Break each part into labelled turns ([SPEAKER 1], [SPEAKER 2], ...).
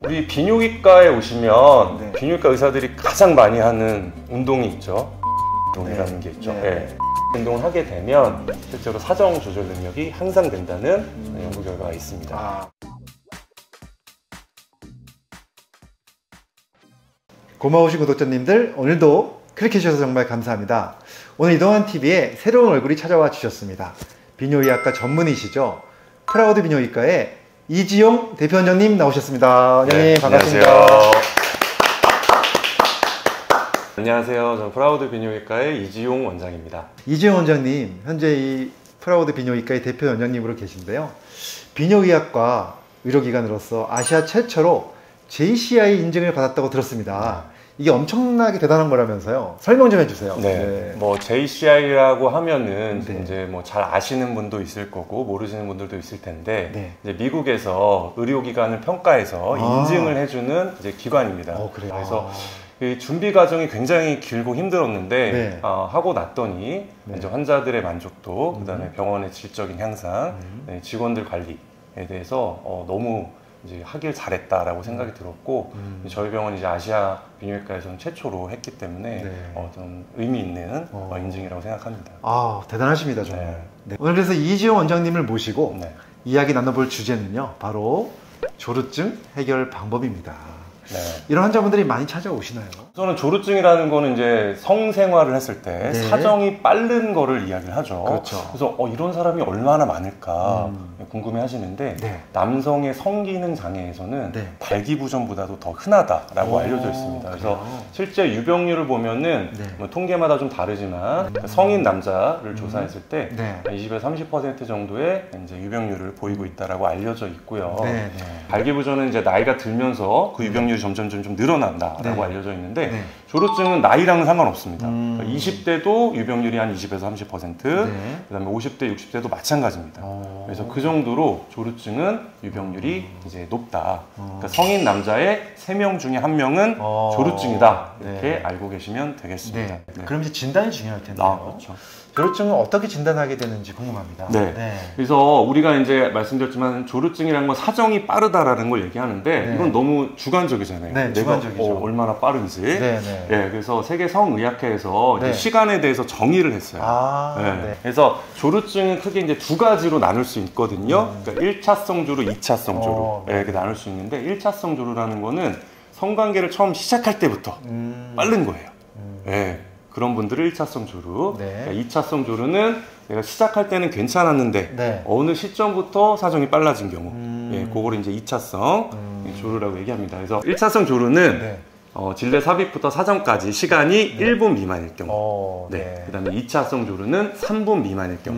[SPEAKER 1] 우리 비뇨기과에 오시면
[SPEAKER 2] 네.
[SPEAKER 1] 비뇨기과 의사들이 가장 많이 하는 운동이 있죠. 운동이라는 게 있죠.
[SPEAKER 2] 네.
[SPEAKER 1] 네. 운동을 하게 되면 실제로 사정 조절 능력이 향상된다는 연구 결과가 있습니다.
[SPEAKER 2] 아. 고마우신 구독자님들, 오늘도 클릭해주셔서 정말 감사합니다. 오늘 이동환TV에 새로운 얼굴이 찾아와 주셨습니다. 비뇨의학과 전문의시죠. 프라우드 비뇨기과의 이지용 대표원장님 나오셨습니다. 원장님
[SPEAKER 1] 네,
[SPEAKER 2] 반갑습니다.
[SPEAKER 1] 안녕하세요. 안녕하세요. 저는 프라우드 비뇨기과의 이지용 원장입니다.
[SPEAKER 2] 이지용 원장님, 현재 이 프라우드 비뇨기과의 대표 원장님으로 계신데요. 비뇨의학과 의료기관으로서 아시아 최초로 JCI 인증을 받았다고 들었습니다. 이게 엄청나게 대단한 거라면서요. 설명 좀 해주세요.
[SPEAKER 1] 네. 뭐 JCI라고 하면은
[SPEAKER 2] 네.
[SPEAKER 1] 이제 뭐 잘 아시는 분도 있을 거고 모르시는 분들도 있을 텐데
[SPEAKER 2] 네.
[SPEAKER 1] 이제 미국에서 의료기관을 평가해서 인증을 해주는 이제 기관입니다.
[SPEAKER 2] 그래요?
[SPEAKER 1] 그래서 이 준비 과정이 굉장히 길고 힘들었는데
[SPEAKER 2] 네.
[SPEAKER 1] 하고 났더니
[SPEAKER 2] 네.
[SPEAKER 1] 이제 환자들의 만족도, 그다음에 병원의 질적인 향상, 네, 직원들 관리에 대해서 너무 이제 하길 잘했다라고 생각이 들었고 저희 병원이 이제 아시아 비뇨기과에서는 최초로 했기 때문에
[SPEAKER 2] 네.
[SPEAKER 1] 좀 의미 있는 인증이라고 생각합니다.
[SPEAKER 2] 아, 대단하십니다, 정말.
[SPEAKER 1] 네.
[SPEAKER 2] 네. 오늘 그래서 이지용 원장님을 모시고
[SPEAKER 1] 네.
[SPEAKER 2] 이야기 나눠볼 주제는요, 바로 조루증 해결 방법입니다.
[SPEAKER 1] 네.
[SPEAKER 2] 이런 환자분들이 많이 찾아오시나요?
[SPEAKER 1] 저는 조루증이라는 거는 이제 성생활을 했을 때
[SPEAKER 2] 네.
[SPEAKER 1] 사정이 빠른 거를 이야기를 하죠.
[SPEAKER 2] 그렇죠.
[SPEAKER 1] 그래서 이런 사람이 얼마나 많을까 궁금해 하시는데
[SPEAKER 2] 네.
[SPEAKER 1] 남성의 성기능 장애에서는
[SPEAKER 2] 네.
[SPEAKER 1] 발기부전보다도 더 흔하다라고 알려져 있습니다. 그래서
[SPEAKER 2] 그래요?
[SPEAKER 1] 실제 유병률을 보면은
[SPEAKER 2] 네.
[SPEAKER 1] 뭐 통계마다 좀 다르지만 성인 남자를 조사했을 때
[SPEAKER 2] 네.
[SPEAKER 1] 20에서 30% 정도의 이제 유병률을 보이고 있다라고 알려져 있고요.
[SPEAKER 2] 네, 네.
[SPEAKER 1] 발기부전은 이제 나이가 들면서 그 유병률이 점점 좀 늘어난다라고
[SPEAKER 2] 네.
[SPEAKER 1] 알려져 있는데
[SPEAKER 2] 네.
[SPEAKER 1] 조루증은 나이랑은 상관없습니다. 그러니까 20대도 유병률이 한 20에서 30%,
[SPEAKER 2] 네.
[SPEAKER 1] 그다음에 50대, 60대도 마찬가지입니다. 그래서 그 정도로 조루증은 유병률이 이제 높다. 그러니까 성인 남자의 3명 중에 1명은 조루증이다. 이렇게
[SPEAKER 2] 네.
[SPEAKER 1] 알고 계시면 되겠습니다.
[SPEAKER 2] 네.
[SPEAKER 1] 네.
[SPEAKER 2] 그럼 이제 진단이 중요할 텐데요.
[SPEAKER 1] 그렇죠.
[SPEAKER 2] 조루증은 어떻게 진단하게 되는지 궁금합니다.
[SPEAKER 1] 네. 그래서 우리가 이제 말씀드렸지만 조루증이라는 건 사정이 빠르다라는 걸 얘기하는데
[SPEAKER 2] 네.
[SPEAKER 1] 이건 너무 주관적이잖아요.
[SPEAKER 2] 네,
[SPEAKER 1] 내가
[SPEAKER 2] 주관적이죠.
[SPEAKER 1] 얼마나 빠른지.
[SPEAKER 2] 네, 네.
[SPEAKER 1] 예, 그래서 세계 성의학회에서
[SPEAKER 2] 네.
[SPEAKER 1] 이제 시간에 대해서 정의를 했어요.
[SPEAKER 2] 아,
[SPEAKER 1] 예.
[SPEAKER 2] 네.
[SPEAKER 1] 그래서 조루증은 크게 이제 두 가지로 나눌 수 있거든요. 그러니까 1차성 조루, 2차성 조루.
[SPEAKER 2] 네.
[SPEAKER 1] 예, 이렇게 나눌 수 있는데 1차성 조루라는 거는 성관계를 처음 시작할 때부터 빠른 거예요. 예. 그런 분들을 1차성 조루.
[SPEAKER 2] 네.
[SPEAKER 1] 그러니까 2차성 조루는 내가 시작할 때는 괜찮았는데
[SPEAKER 2] 네.
[SPEAKER 1] 어느 시점부터 사정이 빨라진 경우. 예, 그거를 이제 2차성 조루라고 얘기합니다. 그래서 1차성 조루는
[SPEAKER 2] 네.
[SPEAKER 1] 질내 삽입부터 사정까지 시간이 1분 미만일 경우.
[SPEAKER 2] 네.
[SPEAKER 1] 네. 그다음에 2차성 조루는 3분 미만일 경우.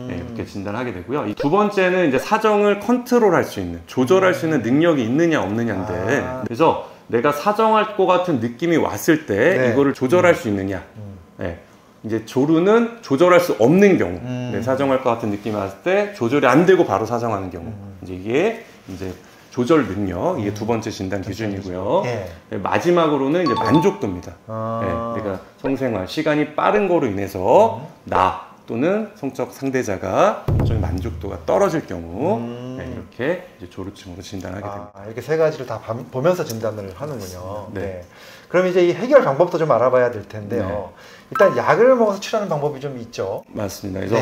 [SPEAKER 1] 네, 이렇게 진단하게 되고요. 두 번째는 이제 사정을 컨트롤할 수 있는, 조절할 수 있는 능력이 있느냐 없느냐인데, 그래서 내가 사정할 것 같은 느낌이 왔을 때
[SPEAKER 2] 네.
[SPEAKER 1] 이거를 조절할 수 있느냐. 네. 이제 조루는 조절할 수 없는 경우. 네, 사정할 것 같은 느낌이 왔을 때 조절이 안 되고 바로 사정하는 경우. 이제 이게 이제 조절 능력, 이게 두 번째 진단 기준이고요.
[SPEAKER 2] 네.
[SPEAKER 1] 네, 마지막으로는 이제 만족도입니다. 네, 그러니까 성생활, 시간이 빠른 거로 인해서 나 또는 성적 상대자가 좀 만족도가 떨어질 경우 네, 이렇게 이제 조루증으로 진단하게 됩니다.
[SPEAKER 2] 이렇게 세 가지를 다 보면서 진단을 하는군요.
[SPEAKER 1] 네.
[SPEAKER 2] 네. 그럼 이제 이 해결 방법도 좀 알아봐야 될 텐데요. 일단 약을 먹어서 치료하는 방법이 좀 있죠.
[SPEAKER 1] 맞습니다. 그래서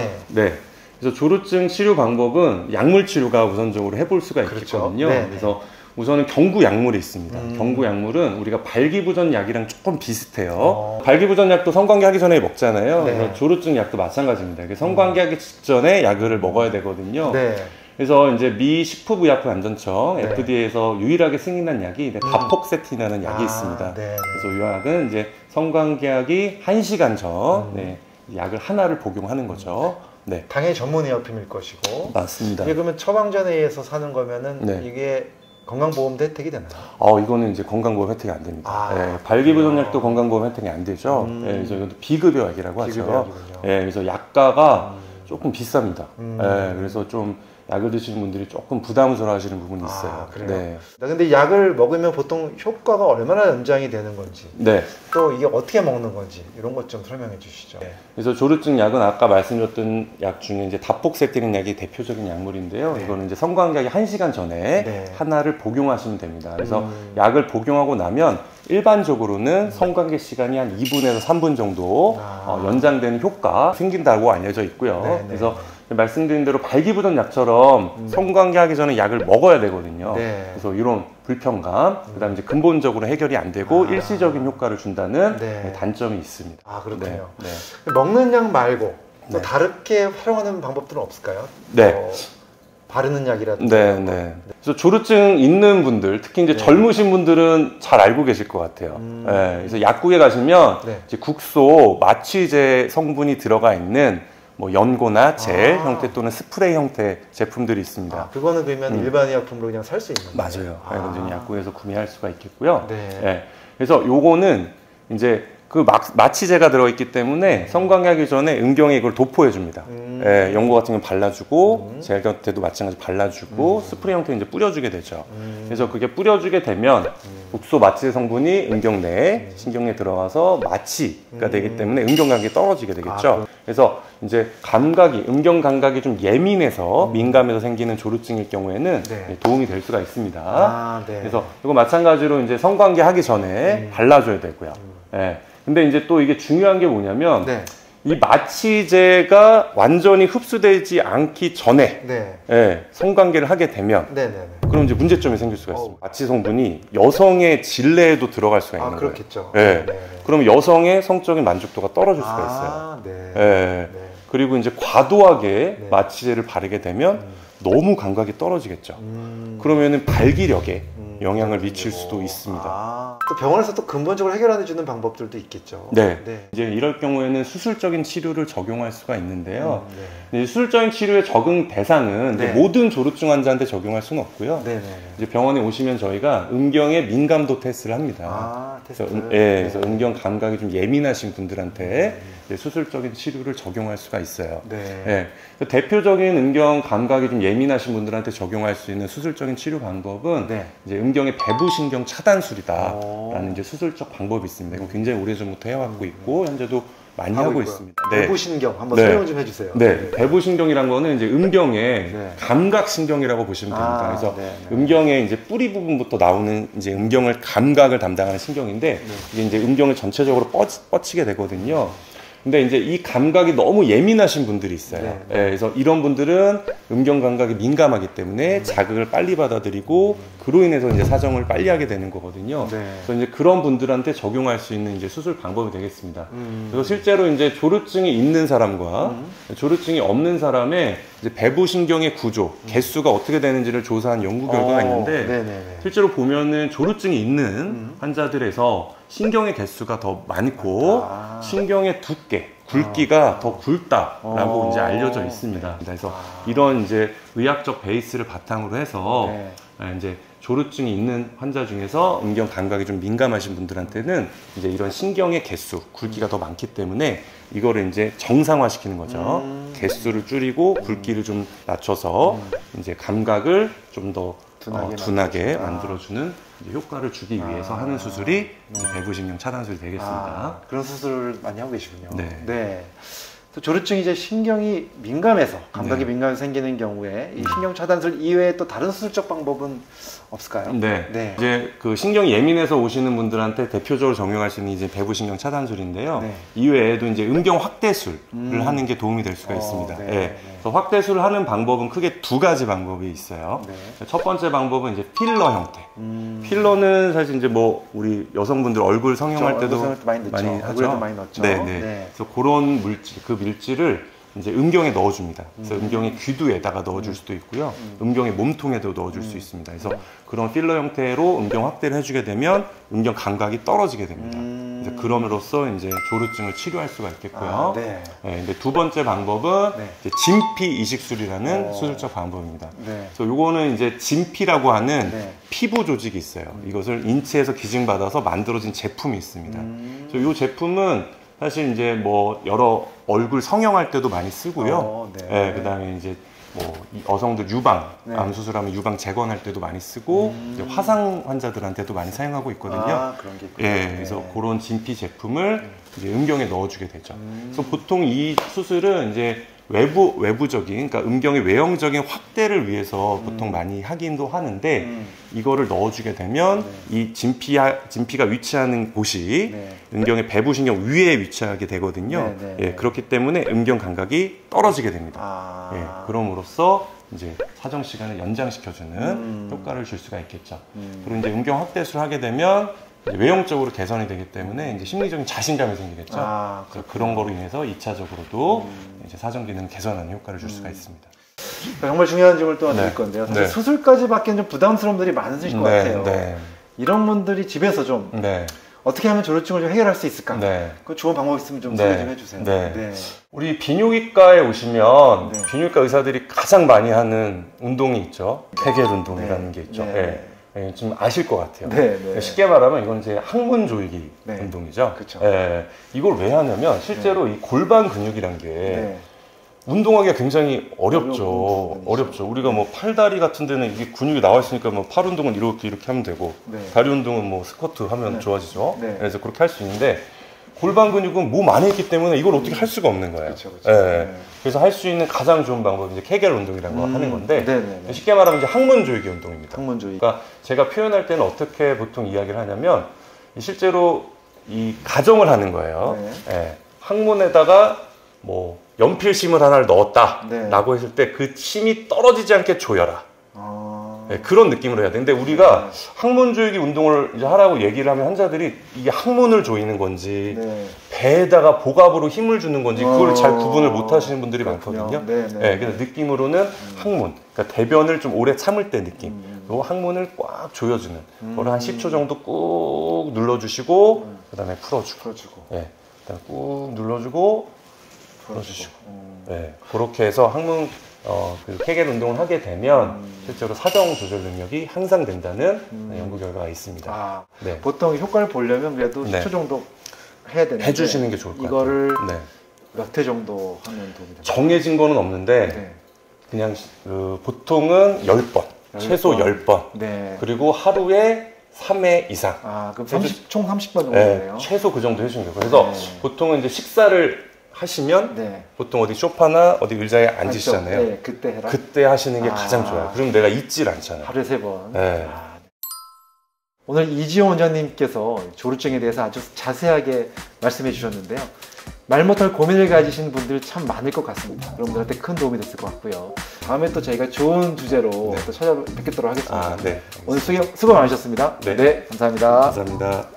[SPEAKER 1] 그래서 조루증 치료 방법은 약물 치료가 우선적으로 해볼 수가 있거든요.
[SPEAKER 2] 네.
[SPEAKER 1] 그래서 우선은 경구 약물이 있습니다. 경구 약물은 우리가 발기부전 약이랑 조금 비슷해요. 발기부전 약도 성관계 하기 전에 먹잖아요.
[SPEAKER 2] 네.
[SPEAKER 1] 그래서 조루증 약도 마찬가지입니다. 성관계 하기 직전에 약을 먹어야 되거든요.
[SPEAKER 2] 네.
[SPEAKER 1] 그래서 이제 미 식품의약품안전청
[SPEAKER 2] 네.
[SPEAKER 1] FDA에서 유일하게 승인한 약이 바폭세틴이라는 약이 있습니다.
[SPEAKER 2] 네.
[SPEAKER 1] 그래서 이 약은 이제 성관계하기 1시간 전 약을 하나를 복용하는 거죠. 네.
[SPEAKER 2] 당연히 전문의약품일 것이고.
[SPEAKER 1] 맞습니다.
[SPEAKER 2] 이게 그러면 처방전에 의해서 사는 거면은
[SPEAKER 1] 네.
[SPEAKER 2] 이게 건강보험도 혜택이 되나요?
[SPEAKER 1] 이거는 이제 건강보험 혜택이 안 됩니다.
[SPEAKER 2] 아,
[SPEAKER 1] 네, 발기부전약도 건강보험 혜택이 안 되죠. 네, 그래서 이것도 비급여약이라고 하죠.
[SPEAKER 2] 비급여약이군요.
[SPEAKER 1] 네, 그래서 약가가 조금 비쌉니다. 네, 그래서 좀 약을 드시는 분들이 조금 부담스러워 하시는 부분이 있어요.
[SPEAKER 2] 그래요?
[SPEAKER 1] 네.
[SPEAKER 2] 근데 약을 먹으면 보통 효과가 얼마나 연장이 되는 건지,
[SPEAKER 1] 네.
[SPEAKER 2] 또 이게 어떻게 먹는 건지 이런 것 좀 설명해 주시죠. 네.
[SPEAKER 1] 그래서 조루증 약은 아까 말씀드렸던 약 중에 이제 다폭세티린 약이 대표적인 약물인데요.
[SPEAKER 2] 네.
[SPEAKER 1] 이거는 이제 성관계하기 1시간 전에
[SPEAKER 2] 네.
[SPEAKER 1] 하나를 복용하시면 됩니다. 그래서 약을 복용하고 나면 일반적으로는 성관계 시간이 한 2분에서 3분 정도 연장되는 효과 생긴다고 알려져 있고요.
[SPEAKER 2] 네,
[SPEAKER 1] 그래서 말씀드린 대로 발기부전 약처럼 성관계하기 전에 약을 먹어야 되거든요.
[SPEAKER 2] 네.
[SPEAKER 1] 그래서 이런 불편감, 그다음에 이제 근본적으로 해결이 안 되고 일시적인 효과를 준다는
[SPEAKER 2] 네.
[SPEAKER 1] 단점이 있습니다.
[SPEAKER 2] 그렇군요.
[SPEAKER 1] 네.
[SPEAKER 2] 먹는 약 말고 또
[SPEAKER 1] 네.
[SPEAKER 2] 다르게 활용하는 방법들은 없을까요?
[SPEAKER 1] 네.
[SPEAKER 2] 바르는 약이라든지.
[SPEAKER 1] 네. 그래서 조루증 있는 분들, 특히 이제 젊으신 분들은 잘 알고 계실 것 같아요. 네. 그래서 약국에 가시면 이제 국소, 마취제 성분이 들어가 있는 뭐 연고나 젤 형태 또는 스프레이 형태 제품들이 있습니다.
[SPEAKER 2] 그거는 그러면 일반 의약품으로 그냥 살 수 있는 거예요?
[SPEAKER 1] 맞아요. 이건 약국에서 구매할 수가 있겠고요.
[SPEAKER 2] 네.
[SPEAKER 1] 그래서 요거는 이제 그 마취제가 들어있기 때문에 성관계하기 전에 음경에 이걸 도포해 줍니다. 연고 같은 건 발라주고 젤 곁에도 마찬가지 발라주고 스프레이 형태로 이제 뿌려주게 되죠. 그래서 그게 뿌려주게 되면 국소 마취제 성분이 음경 내에 신경에 들어가서 마취가 되기 때문에 음경 감각이 떨어지게 되겠죠. 그래서 이제 감각이 음경 감각이 좀 예민해서 민감해서 생기는 조루증일 경우에는 도움이 될 수가 있습니다. 그래서 이거 마찬가지로 이제 성관계 하기 전에 발라줘야 되고요. 근데 이제 또 이게 중요한 게 뭐냐면 이 마취제가 완전히 흡수되지 않기 전에 성관계를 하게 되면 그럼 이제 문제점이 생길 수가 있습니다. 마취 성분이 여성의 질내에도 들어갈 수가 있는 거예요.
[SPEAKER 2] 그렇겠죠.
[SPEAKER 1] 그러면 여성의 성적인 만족도가 떨어질 수가 있어요. 그리고 이제 과도하게 마취제를 바르게 되면 너무 감각이 떨어지겠죠. 그러면은 발기력에 영향을 미칠 수도 있습니다.
[SPEAKER 2] 또 병원에서 또 근본적으로 해결해 주는 방법들도 있겠죠.
[SPEAKER 1] 이제 이럴 경우에는 수술적인 치료를 적용할 수가 있는데요. 이제 수술적인 치료의 적응 대상은 이제 모든 조루증 환자한테 적용할 수는 없고요. 이제 병원에 오시면 저희가 음경의 민감도 테스트를 합니다. 그래서 음경 감각이 좀 예민하신 분들한테 수술적인 치료를 적용할 수가 있어요. 대표적인 음경 감각이 좀 예민하신 분들한테 적용할 수 있는 수술적인 치료 방법은 이제 음경의 배부신경 차단술이다라는 이제 수술적 방법이 있습니다. 이건 굉장히 오래전부터 해왔고 있고 현재도 많이 하고 있습니다.
[SPEAKER 2] 배부신경 한번 설명 좀 해주세요.
[SPEAKER 1] 배부신경이란 거는 이제 음경의 감각신경이라고 보시면 됩니다. 그래서 음경의 이제 뿌리 부분부터 나오는 이제 음경을 감각을 담당하는 신경인데 이게 이제 음경을 전체적으로 뻗치게 되거든요. 근데 이제 이 감각이 너무 예민하신 분들이 있어요. 그래서 이런 분들은 음경 감각이 민감하기 때문에 자극을 빨리 받아들이고 그로 인해서 이제 사정을 빨리 하게 되는 거거든요. 그래서 이제 그런 분들한테 적용할 수 있는 이제 수술 방법이 되겠습니다. 그래서 실제로 이제 조루증이 있는 사람과 조루증이 없는 사람의 이제 배부신경의 구조, 개수가 어떻게 되는지를 조사한 연구 결과가 있는데 실제로 보면은 조루증이 있는 환자들에서 신경의 개수가 더 많고 신경의 두께, 굵기가 더 굵다라고 이제 알려져 있습니다. 그래서 이런 이제 의학적 베이스를 바탕으로 해서 이제 조루증이 있는 환자 중에서 음경 감각이 좀 민감하신 분들한테는 이제 이런 신경의 개수, 굵기가 더 많기 때문에 이거를 이제 정상화시키는 거죠. 개수를 줄이고 굵기를 좀 낮춰서 이제 감각을 좀 더 둔하게 만들어주는 효과를 주기 위해서 하는 수술이 이제 배부신경 차단술이 되겠습니다.
[SPEAKER 2] 그런 수술을 많이 하고 계시군요. 또 조루증이 이제 신경이 민감해서 감각이 민감해서 생기는 경우에 이 신경 차단술 이외에 또 다른 수술적 방법은 없을까요?
[SPEAKER 1] 이제 그 신경이 예민해서 오시는 분들한테 대표적으로 적용할 수 있는 이제 배부신경 차단술인데요. 이외에도 이제 음경 확대술을 하는 게 도움이 될 수가 있습니다. 그래서 확대술을 하는 방법은 크게 두 가지 방법이 있어요. 첫 번째 방법은 이제 필러 형태. 필러는 사실 이제 뭐 우리 여성분들 얼굴 성형할 때도 많이 하죠. 그래서 그런 물질, 그 물질을 이제 음경에 넣어줍니다. 그래서 음경의 귀두에다가 넣어줄 수도 있고요. 음경의 몸통에도 넣어줄 수 있습니다. 그래서 그런 필러 형태로 음경 확대를 해주게 되면 음경 감각이 떨어지게 됩니다. 그래서 그럼으로써 이제 조루증을 치료할 수가 있겠고요. 근데 두 번째 방법은 이제 진피 이식술이라는 수술적 방법입니다. 그래서 요거는 이제 진피라고 하는 피부 조직이 있어요. 이것을 인체에서 기증받아서 만들어진 제품이 있습니다. 그래서 이 제품은 사실 이제 뭐 여러 얼굴 성형할 때도 많이 쓰고요. 그다음에 이제 이 여성들 유방,
[SPEAKER 2] 네.
[SPEAKER 1] 암 수술하면 유방 재건할 때도 많이 쓰고 이제 화상 환자들한테도 많이 사용하고 있거든요.
[SPEAKER 2] 아, 그런 게 있군요.
[SPEAKER 1] 예,
[SPEAKER 2] 네.
[SPEAKER 1] 그래서 그런 진피 제품을 이제 음경에 넣어주게 되죠. 그래서 보통 이 수술은 이제 외부적인, 그러니까 음경의 외형적인 확대를 위해서 보통 많이 하긴도 하는데 이거를 넣어주게 되면 이 진피가 위치하는 곳이
[SPEAKER 2] 네.
[SPEAKER 1] 음경의 배부신경 위에 위치하게 되거든요.
[SPEAKER 2] 네, 네,
[SPEAKER 1] 예,
[SPEAKER 2] 네.
[SPEAKER 1] 그렇기 때문에 음경 감각이 떨어지게 됩니다.
[SPEAKER 2] 아.
[SPEAKER 1] 예, 그럼으로써 이제 사정 시간을 연장시켜주는 효과를 줄 수가 있겠죠. 그리고 이제 음경 확대술을 하게 되면 이제 외형적으로 개선이 되기 때문에 이제 심리적인 자신감이 생기겠죠.
[SPEAKER 2] 아,
[SPEAKER 1] 그래서 그런 거로 인해서 2차적으로도 이제 사정 기능 개선하는 효과를 줄 수가 있습니다.
[SPEAKER 2] 정말 중요한 질문을 또 하나
[SPEAKER 1] 네.
[SPEAKER 2] 드릴 건데요. 사실
[SPEAKER 1] 네.
[SPEAKER 2] 수술까지 받기엔 좀 부담스러운 분들이 많으실 것 같아요.
[SPEAKER 1] 네.
[SPEAKER 2] 이런 분들이 집에서 좀
[SPEAKER 1] 네.
[SPEAKER 2] 어떻게 하면 조울증을 좀 해결할 수 있을까?
[SPEAKER 1] 네.
[SPEAKER 2] 그 좋은 방법 있으면 좀
[SPEAKER 1] 네.
[SPEAKER 2] 소개 좀 해주세요.
[SPEAKER 1] 네. 우리 비뇨기과에 오시면
[SPEAKER 2] 네.
[SPEAKER 1] 비뇨기과 의사들이 가장 많이 하는 운동이 있죠. 케겔 운동이라는 게 있죠.
[SPEAKER 2] 네.
[SPEAKER 1] 예. 예, 좀 아실 것 같아요.
[SPEAKER 2] 네, 네.
[SPEAKER 1] 쉽게 말하면 이건 이제 항문 조이기
[SPEAKER 2] 네.
[SPEAKER 1] 운동이죠.
[SPEAKER 2] 그쵸.
[SPEAKER 1] 예. 이걸 왜 하냐면 실제로 이 골반 근육이란 게
[SPEAKER 2] 네.
[SPEAKER 1] 운동하기가 굉장히 어렵죠.
[SPEAKER 2] 어려운
[SPEAKER 1] 어렵죠. 우리가 뭐 팔다리 같은 데는 이게 근육이 나와 있으니까 뭐 팔 운동은 이렇게 하면 되고
[SPEAKER 2] 네.
[SPEAKER 1] 다리 운동은 뭐 스쿼트 하면
[SPEAKER 2] 네.
[SPEAKER 1] 좋아지죠.
[SPEAKER 2] 네.
[SPEAKER 1] 그래서 그렇게 할 수 있는데 골반 근육은 몸 안에 있기 때문에 이걸 어떻게 할 수가 없는 거예요.
[SPEAKER 2] 그쵸, 그쵸.
[SPEAKER 1] 예.
[SPEAKER 2] 네.
[SPEAKER 1] 그래서 할 수 있는 가장 좋은 방법이 이제 케겔 운동이라는 거 하는 건데
[SPEAKER 2] 네네네.
[SPEAKER 1] 쉽게 말하면 이제 항문 조이기 운동입니다.
[SPEAKER 2] 항문 조이기.
[SPEAKER 1] 그러니까 제가 표현할 때는 어떻게 보통 이야기를 하냐면 실제로 이 가정을 하는 거예요.
[SPEAKER 2] 네.
[SPEAKER 1] 예. 항문에다가 뭐 연필심을 하나를 넣었다
[SPEAKER 2] 네.
[SPEAKER 1] 라고 했을 때 그 심이 떨어지지 않게 조여라.
[SPEAKER 2] 아.
[SPEAKER 1] 네, 그런 느낌으로 해야 돼. 근데 우리가 항문 조이기 운동을 이제 하라고 얘기를 하면 환자들이 이게 항문을 조이는 건지
[SPEAKER 2] 네.
[SPEAKER 1] 배에다가 복압으로 힘을 주는 건지 그걸 잘 구분을 못 하시는 분들이
[SPEAKER 2] 그렇군요.
[SPEAKER 1] 많거든요.
[SPEAKER 2] 네, 네.
[SPEAKER 1] 네, 그래서 느낌으로는 항문, 그러니까 대변을 좀 오래 참을 때 느낌. 그리고 항문을 꽉 조여주는 그걸 한 10초 정도 꾹 눌러주시고 그다음에 풀어주고.
[SPEAKER 2] 풀어주고.
[SPEAKER 1] 네, 그다음에 꾹 눌러주고 풀어주시고.
[SPEAKER 2] 음.
[SPEAKER 1] 네, 그렇게 해서 항문 그 케겔 운동을 하게 되면 실제로 사정 조절 능력이 향상된다는 연구 결과가 있습니다.
[SPEAKER 2] 아,
[SPEAKER 1] 네.
[SPEAKER 2] 보통 효과를 보려면 그래도
[SPEAKER 1] 네.
[SPEAKER 2] 10초 정도 해야 되는데
[SPEAKER 1] 해주시는 게 좋을 것
[SPEAKER 2] 이거를
[SPEAKER 1] 같아요. 네.
[SPEAKER 2] 몇 회 정도 하면 도움이 됩니까?
[SPEAKER 1] 정해진 거는 없는데
[SPEAKER 2] 네.
[SPEAKER 1] 그냥 보통은 10번, 최소 10번.
[SPEAKER 2] 네.
[SPEAKER 1] 그리고 하루에 3회 이상.
[SPEAKER 2] 아, 그럼 총 30번 정도
[SPEAKER 1] 네,
[SPEAKER 2] 되네요.
[SPEAKER 1] 최소 그 정도 해주는 거예요. 그래서
[SPEAKER 2] 네.
[SPEAKER 1] 보통은 이제 식사를 하시면
[SPEAKER 2] 네.
[SPEAKER 1] 보통 어디 소파나 어디 의자에 앉으시잖아요.
[SPEAKER 2] 네, 그때 해라.
[SPEAKER 1] 그때 하시는 게
[SPEAKER 2] 아.
[SPEAKER 1] 가장 좋아요. 그럼 내가 잊질 않잖아요.
[SPEAKER 2] 하루에 3번.
[SPEAKER 1] 네.
[SPEAKER 2] 아, 네. 오늘 이지용 원장님께서 조울증에 대해서 아주 자세하게 말씀해 주셨는데요. 말 못할 고민을 가지신 분들 참 많을 것 같습니다. 여러분들한테 큰 도움이 됐을 것 같고요. 다음에 또 저희가 좋은 주제로 또 찾아뵙도록 하겠습니다.
[SPEAKER 1] 아, 네.
[SPEAKER 2] 오늘 수고 많으셨습니다.
[SPEAKER 1] 네.
[SPEAKER 2] 네, 감사합니다.
[SPEAKER 1] 감사합니다.